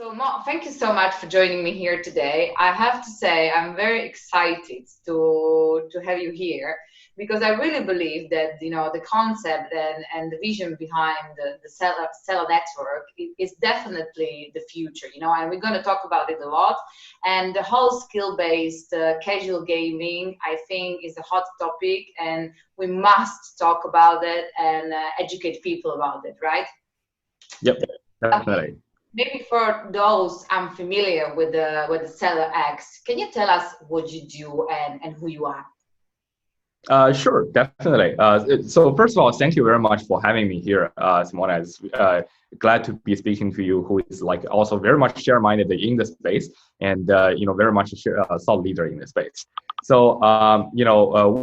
So, Mo, thank you so much for joining me here today. I have to say, I'm very excited to have you here because I really believe that the concept and the vision behind the Celer Network is definitely the future. And we're going to talk about it a lot. And the whole skill-based casual gaming, I think, is a hot topic, and we must talk about it and educate people about it, right? Yep, definitely. Maybe for those unfamiliar with the CelerX, can you tell us what you do and who you are? Sure, definitely. So first of all, thank you very much for having me here, Simona. It's glad to be speaking to you, who is like also very much share-minded in the space, and very much a thought leader in the space. So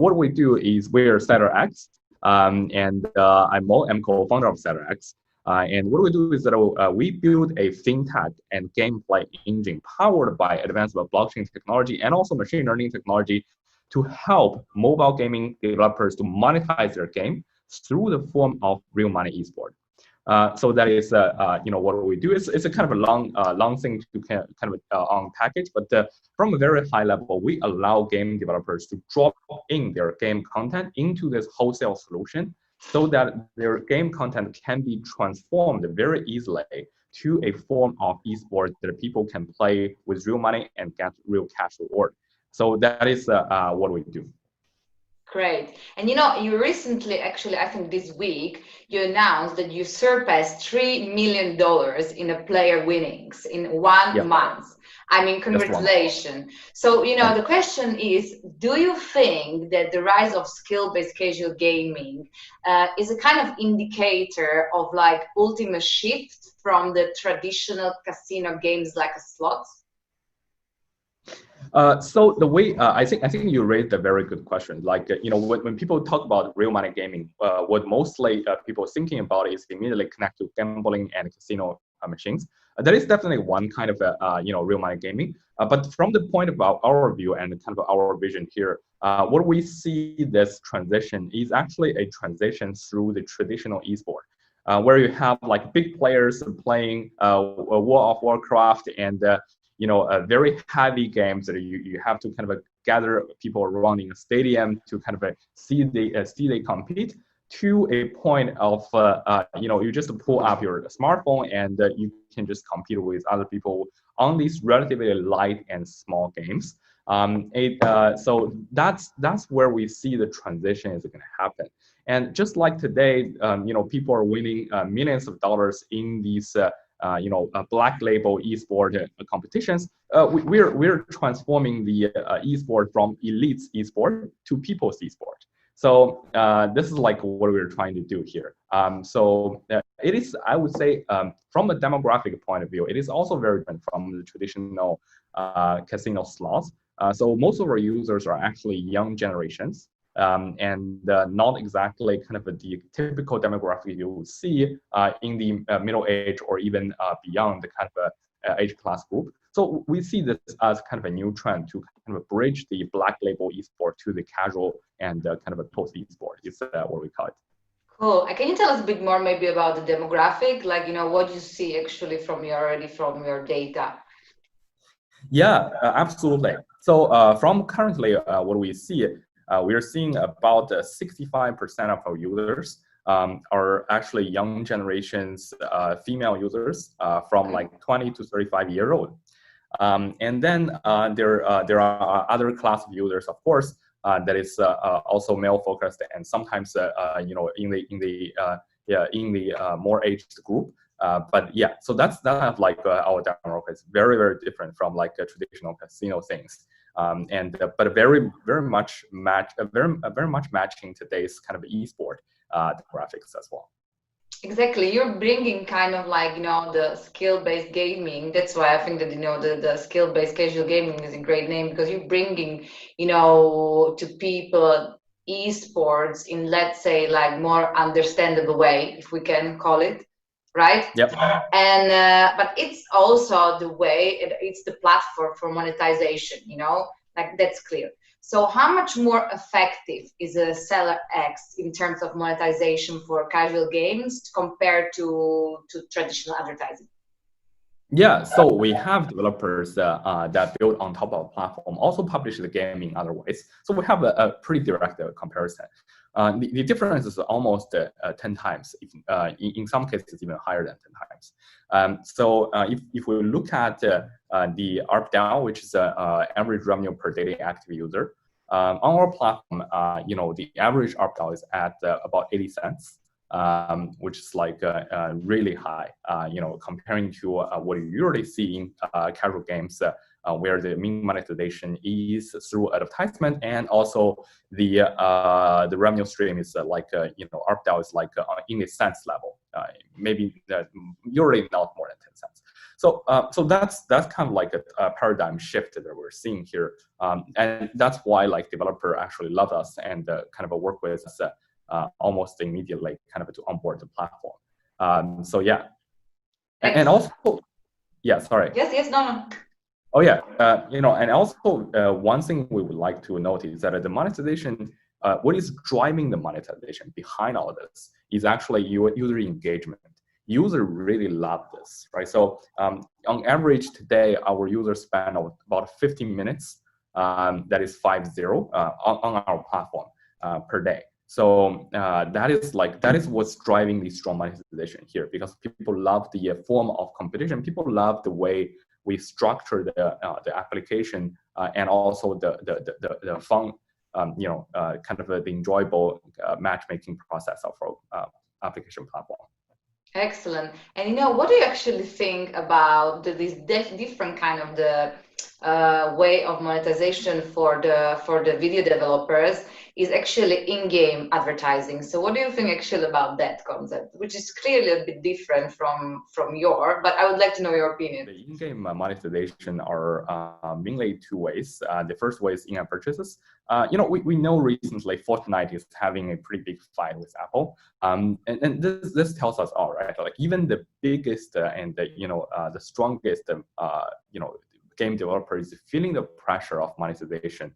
what we do is we're CelerX, and I'm co-founder of CelerX. And what we do is that we build a fintech and gameplay engine powered by advanced blockchain technology and also machine learning technology to help mobile gaming developers to monetize their game through the form of real money esport. So that is, what we do. It's a kind of a long thing to kind of unpackage, but from a very high level, we allow game developers to drop in their game content into this wholesale solution so that their game content can be transformed very easily to a form of esport that people can play with real money and get real cash reward. So that is what we do. Great. And you recently, actually, I think this week, you announced that you surpassed $3 million in a player winnings in 1 month. I mean, congratulations. So, the question is, do you think that the rise of skill-based casual gaming is a kind of indicator of like ultimate shift from the traditional casino games like a slots? So the way I think you raised a very good question. Like when people talk about real money gaming, what mostly people thinking about is immediately connect to gambling and casino machines. That is definitely one kind of real money gaming. But from the point of our view and kind of our vision here, what we see this transition is actually a transition through the traditional esport. Where you have like big players playing World of Warcraft and very heavy games that you have to kind of gather people around in a stadium to kind of see they compete, to a point of you just pull up your smartphone and you can just compete with other people on these relatively light and small games. So that's where we see the transition is going to happen. And just like today, people are winning millions of dollars in these black label esport competitions. We're transforming the esport from elites esport to people's esport. So this is like what we're trying to do here. So it is, I would say, from a demographic point of view, it is also very different from the traditional casino slots. So most of our users are actually young generations. And not exactly kind of the typical demographic you would see in the middle age or even beyond the kind of age class group. So we see this as kind of a new trend to kind of bridge the black label esport to the casual and kind of a post esport is what we call it. Cool. Can you tell us a bit more maybe about the demographic, like what you see actually from your data? Yeah, absolutely. So from currently what we see, we are seeing about 65% of our users are actually young generations, female users from like 20 to 35-year-old. And then there are other class of users, of course, that is also male focused and sometimes in the more aged group. But yeah, so that's kind of like our demographic is very, very different from like traditional casino things. But very much matching today's kind of esport graphics as well. Exactly, you're bringing kind of like the skill-based gaming. That's why I think that the skill-based casual gaming is a great name, because you're bringing to people esports in, let's say, like more understandable way, if we can call it, right? Yep. And but it's also the way it's the platform for monetization, like that's clear. So how much more effective is a CelerX in terms of monetization for casual games compared to traditional advertising? Yeah, so we have developers that build on top of a platform, also publish the game in other ways. So we have a pretty direct comparison. The difference is almost 10 times, in some cases even higher than 10 times. If we look at the ARPDAU, which is average revenue per daily active user, on our platform, the average ARPDAU is at about 80 cents. Which is like really high, comparing to what you usually see in casual games, where the main monetization is through advertisement, and also the revenue stream is ARPDAU is like in the cents level, maybe usually not more than 10 cents. So that's kind of like a paradigm shift that we're seeing here, and that's why like developer actually love us and kind of work with us almost immediately, kind of to onboard the platform. So yeah, and also, yeah, sorry. Yes, no. Oh yeah, and also one thing we would like to note is that the monetization, what is driving the monetization behind all this is actually your user engagement. User really love this, right? So on average today, our users spend about 15 minutes, that is 50, on our platform per day. So that is what's driving the strong monetization here, because people love the form of competition. People love the way we structure the application, and also the fun, kind of the enjoyable matchmaking process of our application platform. Excellent. And what do you actually think about this different kind of the way of monetization for the video developers is actually in-game advertising? So what do you think actually about that concept, which is clearly a bit different from your, but I would like to know your opinion. The in-game monetization are mainly two ways. The first way is in-app purchases. We know recently Fortnite is having a pretty big fight with Apple, and this tells us all, right? Like even the biggest and the strongest game developer is feeling the pressure of monetization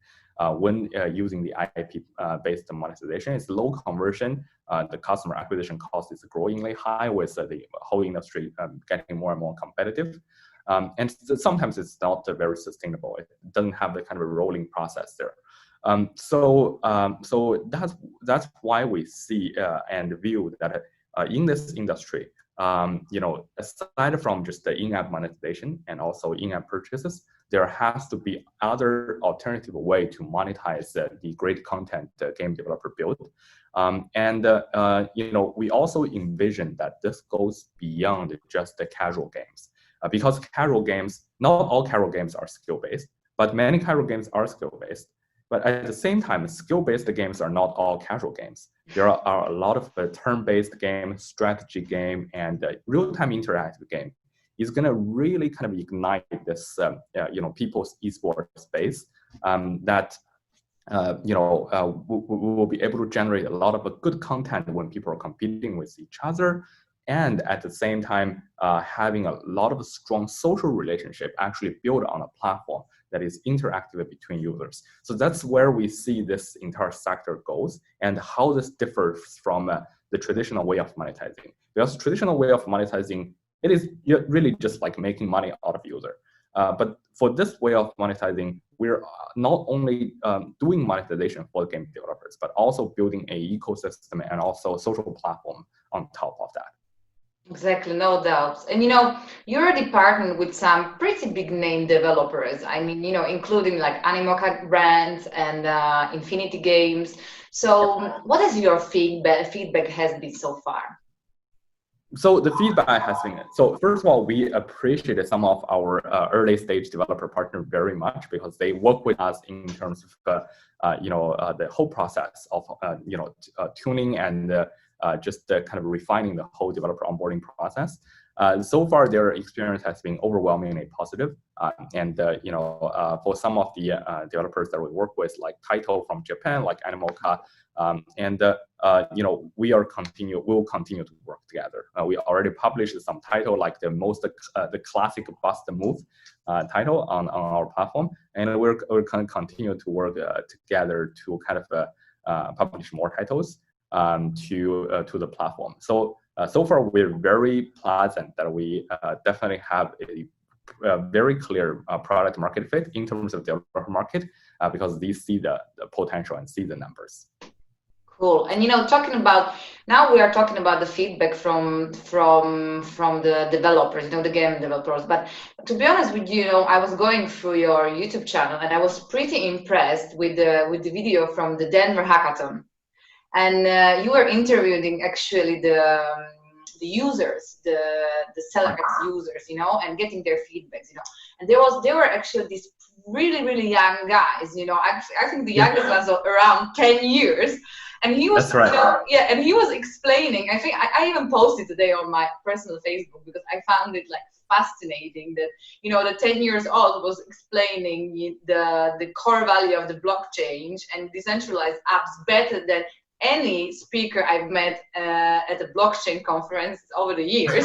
when using the IP-based monetization. It's low conversion. The customer acquisition cost is growingly high, with the whole industry getting more and more competitive. And sometimes it's not very sustainable. It doesn't have the kind of a rolling process there. So that's why we see and view that in this industry, aside from just the in-app monetization and also in-app purchases, there has to be other alternative way to monetize the great content the game developer built. We also envision that this goes beyond just the casual games, because casual games, not all casual games are skill-based, but many casual games are skill-based. But at the same time, skill-based games are not all casual games. There are a lot of turn-based game, strategy game, and real-time interactive game. Is going to really kind of ignite this, people's esports space, that we will be able to generate a lot of good content when people are competing with each other, and at the same time having a lot of strong social relationship actually built on a platform that is interactive between users. So that's where we see this entire sector goes, and how this differs from the traditional way of monetizing. Because traditional way of monetizing, it is really just like making money out of user. But for this way of monetizing, we're not only doing monetization for game developers, but also building an ecosystem and also a social platform on top of that. Exactly, no doubts. And you already partnered with some pretty big name developers. I mean, including like Animoca brands and Infinity Games. So what is your feedback has been so far? So the feedback has been, so first of all, we appreciated some of our early stage developer partners very much, because they work with us in terms of the whole process of tuning and just kind of refining the whole developer onboarding process. So far, their experience has been overwhelmingly positive. For some of the developers that we work with, like Taito from Japan, like Animoca, we will continue to work together. We already published some title, like the classic bust move title on our platform, and we're going to continue to work together to kind of publish more titles to the platform. So So far, we're very pleasant that we definitely have a very clear product market fit in terms of the developer market because they see the potential and see the numbers. Cool. And talking about now, we are talking about the feedback from the developers, the game developers. But to be honest with you, I was going through your YouTube channel and I was pretty impressed with the video from the Denver Hackathon, and you were interviewing actually the users, the CelerX users, and getting their feedbacks, and they were actually these really young guys, I think the youngest was around 10 years. And he was, that's right. And he was explaining. I think I even posted today on my personal Facebook because I found it fascinating that the 10 years old was explaining the core value of the blockchain and decentralized apps better than any speaker I've met at a blockchain conference over the years.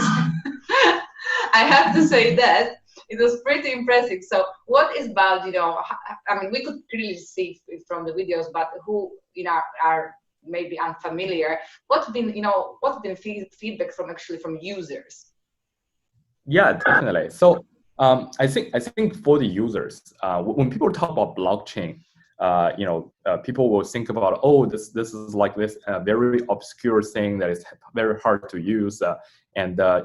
I have to say that. It was pretty impressive. So what is about, I mean, we could clearly see from the videos, but who, are maybe unfamiliar, what's been feedback from users? Yeah, definitely. So I think for the users, when people talk about blockchain, people will think about, oh, this is like this very obscure thing that is very hard to use, and the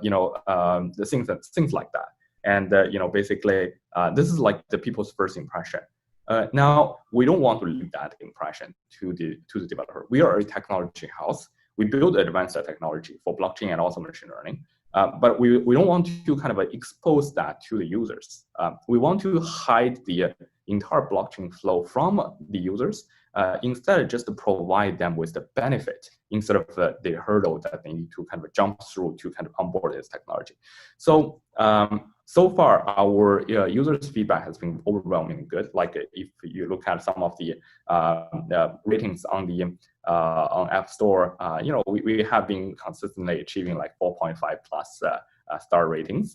things like that. And basically, this is like the people's first impression. Now, we don't want to leave that impression to the developer. We are a technology house. We build advanced technology for blockchain and also machine learning. But we don't want to kind of expose that to the users. We want to hide the entire blockchain flow from the users. Instead, just to provide them with the benefit instead of the hurdle that they need to kind of jump through to kind of onboard this technology. So so far, our users' feedback has been overwhelmingly good. Like if you look at some of the ratings on the on App Store, we have been consistently achieving like 4.5 plus star ratings.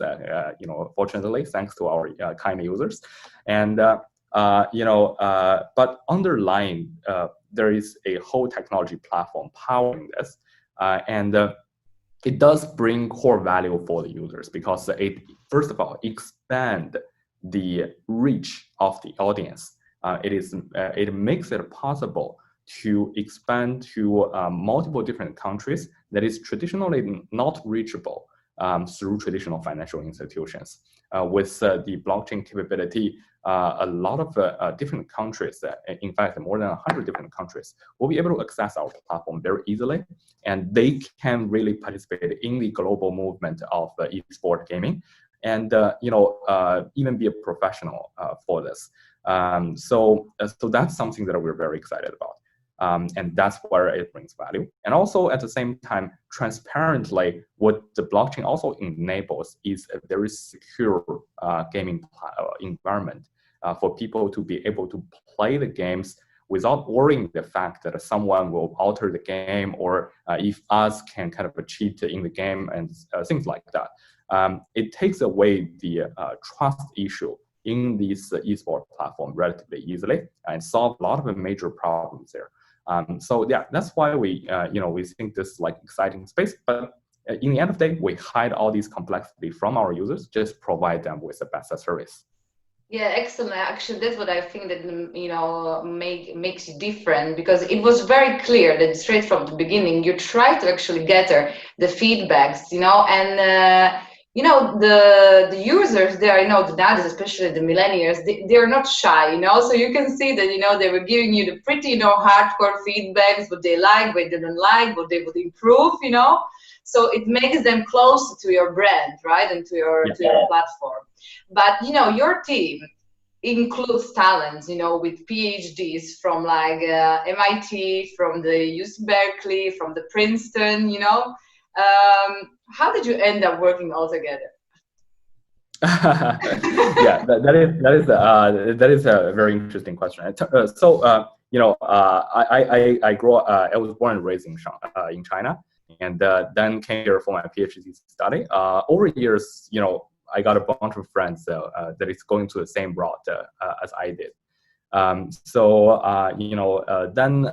Fortunately, thanks to our kind users, and but underlying there is a whole technology platform powering this, and it does bring core value for the users because it, first of all, expand the reach of the audience. It makes it possible to expand to multiple different countries that is traditionally not reachable through traditional financial institutions. With the blockchain capability, a lot of different countries, in fact, more than 100 different countries, will be able to access our platform very easily, and they can really participate in the global movement of esports gaming, and even be a professional for this. So that's something that we're very excited about. And that's where it brings value. And also at the same time, transparently, what the blockchain also enables is a very secure gaming environment for people to be able to play the games without worrying the fact that someone will alter the game, or if us can kind of cheat in the game and things like that. It takes away the trust issue in this esports platform relatively easily and solve a lot of the major problems there. So yeah, that's why we think this is like exciting space. But in the end of the day, we hide all these complexity from our users, just provide them with the best service. Yeah, excellent. Actually, that's what I think that makes you different, because it was very clear that straight from the beginning you try to actually gather the feedbacks, and the users there, the nowadays, especially the millennials, they are not shy, so you can see that they were giving you the pretty hardcore feedbacks, what they like, what they don't like, what they would improve, so it makes them closer to your brand, right, and to your platform. But your team includes talents, with PhDs from like MIT, from the UC Berkeley, from the Princeton, how did you end up working all together? Yeah, that is a very interesting question. I was born and raised in China, and then came here for my PhD study. Over years, I got a bunch of friends that is going to the same route as I did. Then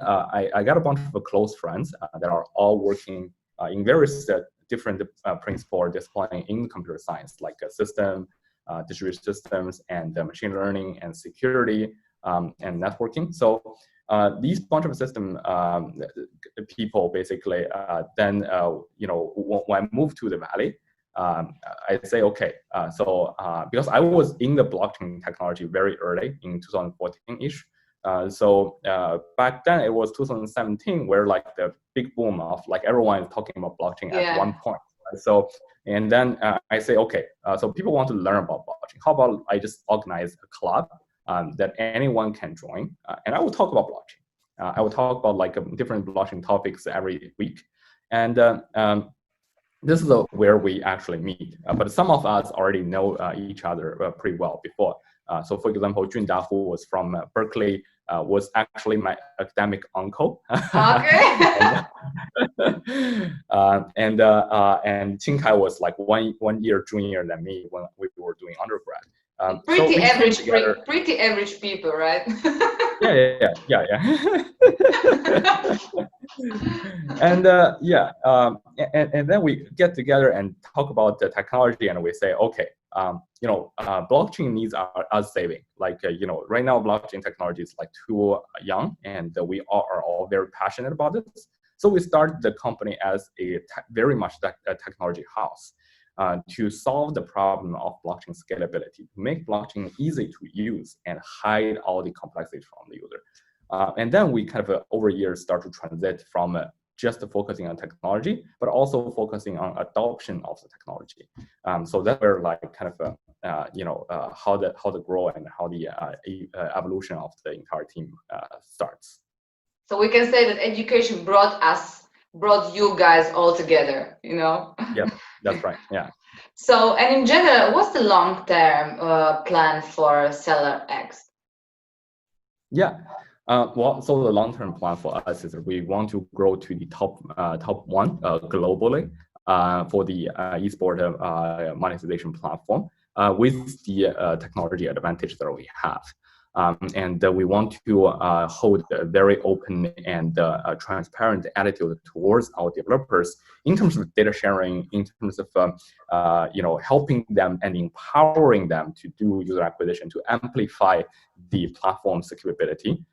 I got a bunch of close friends that are all working in various different principles displaying in computer science, like system, distributed systems, and machine learning, and security, and networking. So these bunch of system people basically then, when I moved to the Valley, I say, okay, because I was in the blockchain technology very early in 2014-ish. So back then it was 2017 where like the big boom of like everyone is talking about blockchain at one point. Right? So, and then I say, okay, so people want to learn about blockchain. How about I just organize a club that anyone can join, and I will talk about blockchain. I will talk about like different blockchain topics every week. And this is where we actually meet. But some of us already know each other pretty well before. So for example, Junda, who was from Berkeley, was actually my academic uncle. Okay. And Qingkai was like one year junior than me when we were doing undergrad. Pretty average people, right? Yeah. And and then we get together and talk about the technology, and we say, okay, blockchain needs us saving. Like, right now blockchain technology is like too young, and we are all very passionate about this. So we started the company as a very much a technology house to solve the problem of blockchain scalability, to make blockchain easy to use and hide all the complexity from the user. And then we kind of over years start to transit from just focusing on technology, but also focusing on adoption of the technology. So that's where like kind of how the growth and how the evolution of the entire team starts. So we can say that education brought you guys all together, Yeah, that's right. Yeah. So, and in general, what's the long-term plan for CelerX? Yeah. Well, so the long-term plan for us is that we want to grow to the top one globally for the esports monetization platform with the technology advantage that we have. And we want to hold a very open and transparent attitude towards our developers in terms of data sharing, in terms of helping them and empowering them to do user acquisition, to amplify the platform's capability.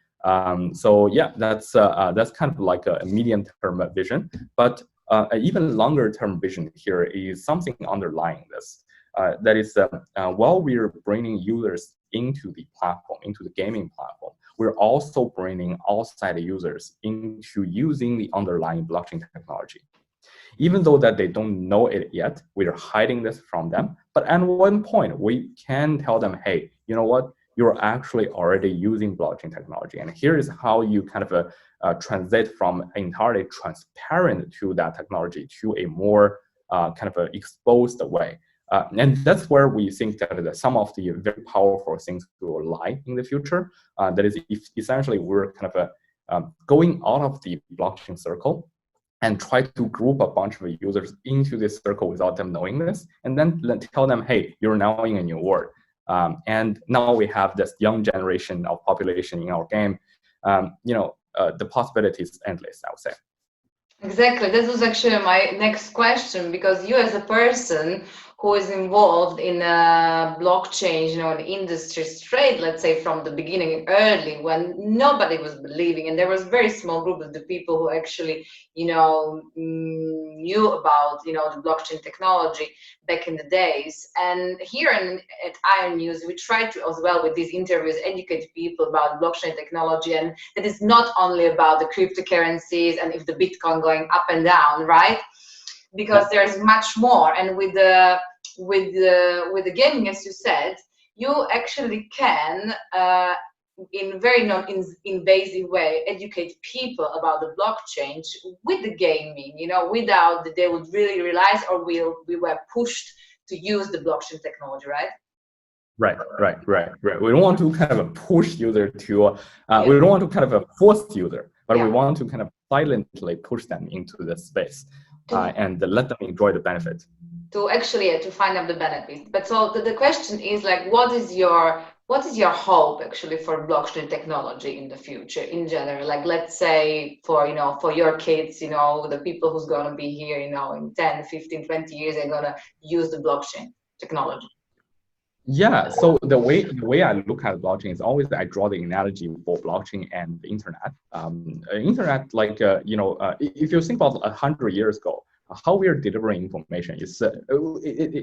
So yeah, that's kind of like a medium-term vision, but an even longer-term vision here is something underlying this. That is, while we're bringing users into the platform, into the gaming platform, we're also bringing outside users into using the underlying blockchain technology. Even though that they don't know it yet, we're hiding this from them. But at one point, we can tell them, hey, you know what? You're actually already using blockchain technology. And here is how you kind of transit from entirely transparent to that technology to a more kind of exposed way. And that's where we think that some of the very powerful things will lie in the future. That is, essentially, we're kind of going out of the blockchain circle and try to group a bunch of users into this circle without them knowing this, and then tell them, hey, you're now in a new world. And now we have this young generation of population in our game. The possibilities is endless, I would say. Exactly. This was actually my next question, because you as a person who is involved in blockchain, the industry straight, let's say from the beginning, early, when nobody was believing, and there was a very small group of the people who actually, knew about, the blockchain technology back in the days. And here at AYO.NEWS, we try to, as well with these interviews, educate people about blockchain technology, and that is not only about the cryptocurrencies and if the Bitcoin going up and down, right? Because there's much more. And with the gaming, as you said, you actually can in very non-invasive way educate people about the blockchain with the gaming, without that they would really realize, or we were pushed to use the blockchain technology, right? Right. We don't want to kind of push user to, we don't want to kind of force user, but we want to kind of silently push them into the space and let them enjoy the benefit. To actually to find out the benefits. But so the question is like, what is your What is your hope actually for blockchain technology in the future in general? Like, let's say for, for your kids, the people who's going to be here, in 10, 15, 20 years, they're going to use the blockchain technology. Yeah, so the way I look at blockchain is always I draw the analogy for blockchain and the internet. Internet, like if you think about 100 years ago, how we are delivering information is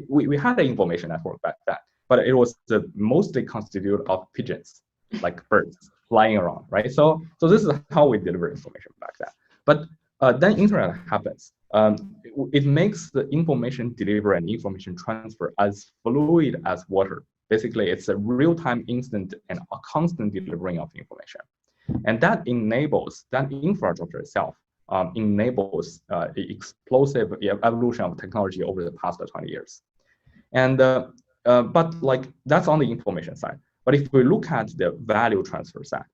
we had an information network back then, but it was mostly constituted of pigeons, like birds flying around, right? So this is how we deliver information back then. But then internet happens. It makes the information delivery and information transfer as fluid as water. Basically, it's a real-time, instant, and a constant delivering of information. And that infrastructure itself enables explosive evolution of technology over the past 20 years. And but like that's on the information side. But if we look at the value transfer side,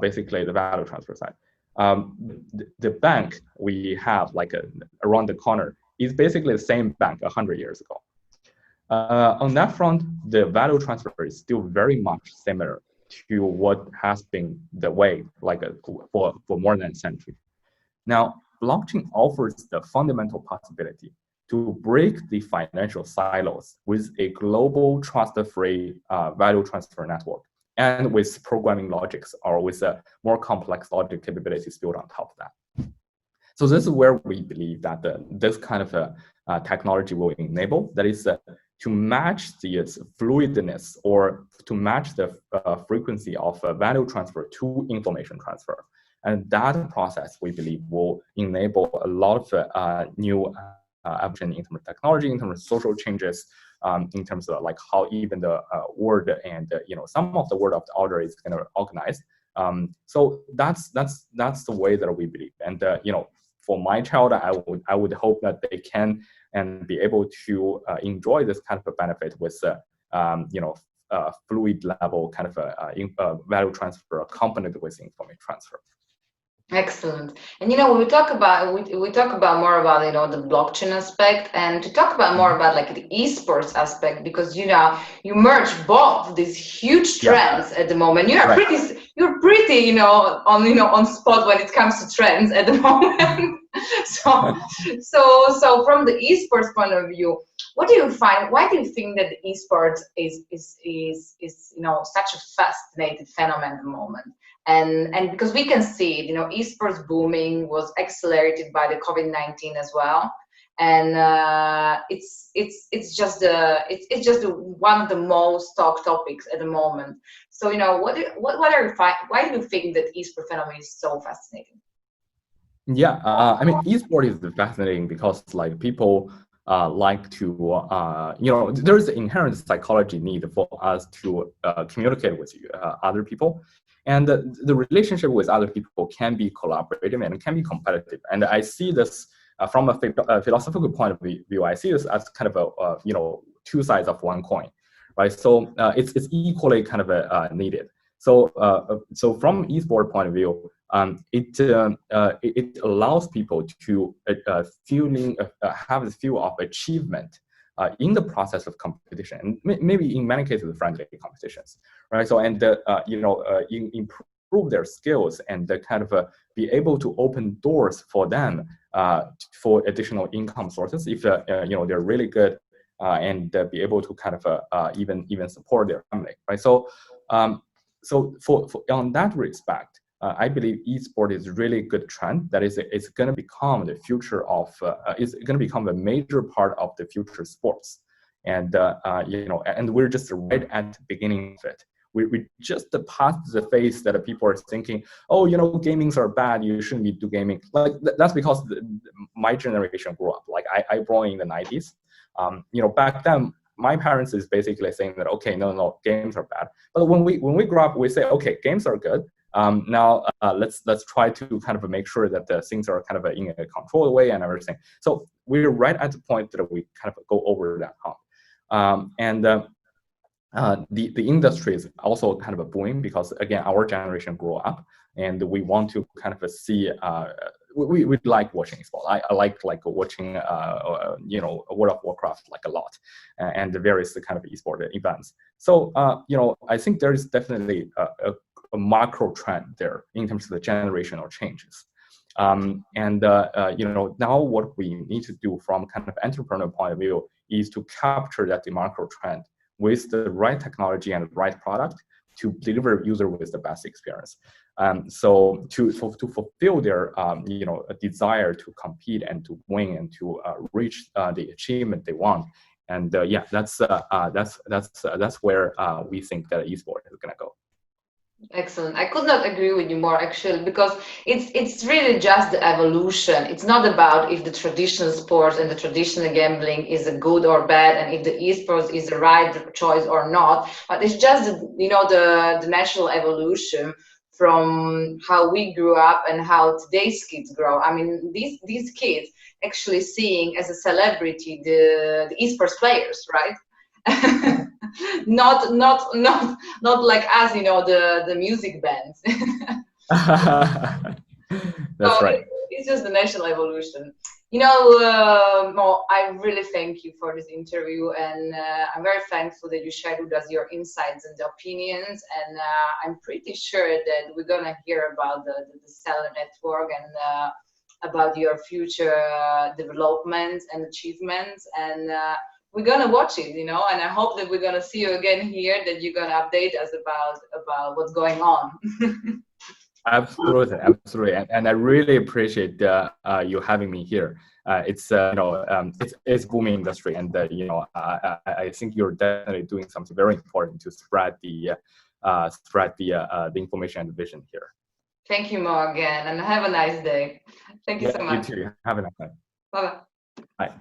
basically the value transfer side, the bank we have like around the corner is basically the same bank 100 years ago. On that front, the value transfer is still very much similar to what has been the way like for more than a century. Now, blockchain offers the fundamental possibility to break the financial silos with a global trust-free value transfer network and with programming logics or with more complex logic capabilities built on top of that. So this is where we believe that this kind of technology will enable, that is to match the fluidness or to match the frequency of value transfer to information transfer. And that process, we believe, will enable a lot of new evolution in terms of technology, in terms of social changes, in terms of like how even the word and some of the word of the order is kind of organized. So that's the way that we believe. And for my child, I would hope that they can and be able to enjoy this kind of a benefit with fluid level kind of value transfer accompanied with information transfer. Excellent. And when we talk about we talk about more about the blockchain aspect, and to talk about more about like the esports aspect, because you merge both these huge trends at the moment. You're pretty on spot when it comes to trends at the moment. so from the esports point of view, what do you find? Why do you think that the esports is such a fascinating phenomenon at the moment? And because we can see it, esports booming was accelerated by the COVID-19 as well, and it's just one of the most talked topics at the moment. So what are why do you think that esports phenomenon is so fascinating? Yeah, I mean, esports is fascinating because like people like to, there's an inherent psychology need for us to communicate with other people. And the relationship with other people can be collaborative and can be competitive. And I see this from a philosophical point of view. I see this as kind of a, two sides of one coin, right? So it's equally kind of needed. So from esports point of view, it allows people to have this feel of achievement in the process of competition, and maybe in many cases friendly competitions, right? So and improve their skills and kind of be able to open doors for them for additional income sources if they're really good and be able to kind of even support their family, right? So for on that respect, I believe esports is really good trend. That is, it's going to become the future of. It's going to become a major part of the future sports, and and we're just right at the beginning of it. We just passed the phase that people are thinking, oh, gamings are bad. You shouldn't be do gaming. Like that's because my generation grew up. Like I born in the 90s. Back then, my parents is basically saying that okay, no, games are bad. But when we grow up, we say okay, games are good. Now let's try to kind of make sure that the things are kind of in a controlled way and everything. So we're right at the point that we kind of go over that hump. The industry is also kind of booming because again our generation grew up and we want to kind of see we like watching esports. I like watching World of Warcraft like a lot, and the various kind of esport events. So I think there is definitely a macro trend there in terms of the generational changes. Now what we need to do from kind of entrepreneur point of view is to capture that macro trend with the right technology and the right product to deliver user with the best experience. So to fulfill their a desire to compete and to win and to reach the achievement they want. And that's where we think that esports is gonna go. Excellent. I could not agree with you more, actually, because it's really just the evolution. It's not about if the traditional sports and the traditional gambling is a good or bad, and if the esports is the right choice or not. But it's just the natural evolution from how we grew up and how today's kids grow. I mean, these kids actually seeing as a celebrity the esports players, right? not like us, the music bands. That's So right. it's just the national evolution. Mo, I really thank you for this interview, and I'm very thankful that you shared with us your insights and opinions. And I'm pretty sure that we're gonna hear about the Celer Network and about your future developments and achievements. And we're gonna watch it, and I hope that we're gonna see you again here, that you're gonna update us about what's going on. Absolutely, and I really appreciate you having me here. It's it's booming industry, and I think you're definitely doing something very important to spread the information and the vision here. Thank you, Mo, again, and have a nice day. Thank you so much. You too. Have a nice night. Bye-bye. Bye.